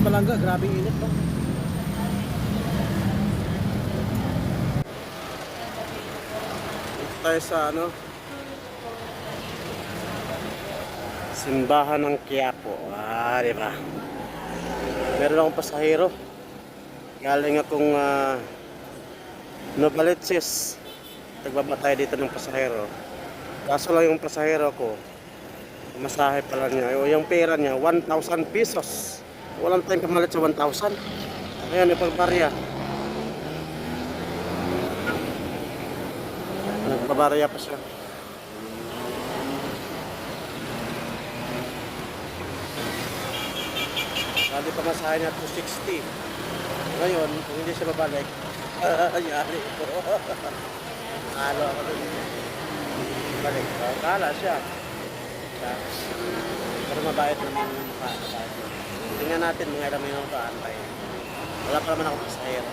Balanga, grabe init no. Dito tayo sa ano, simbahan ng Quiapo. Di ba? Meron akong pasahero. Galing akong Novaliches. Nagbabatay dito ng pasahero. Kaso lang yung pasahero ko, masahe pala niya. Yung pera niya, 1,000 pesos. Walang tayong kamalit sa 1,000. Ayan, ipagbarya. Nagbabarya pa siya. Sabi pa masahe niya 260. Ngayon, kung hindi siya babalik, yari ito. Halo ako dun. Balik. Kala siya. Pero mabait naman yung mukha. Tingnan natin mga ilang minuto antay. Wala pa naman ako pasahero.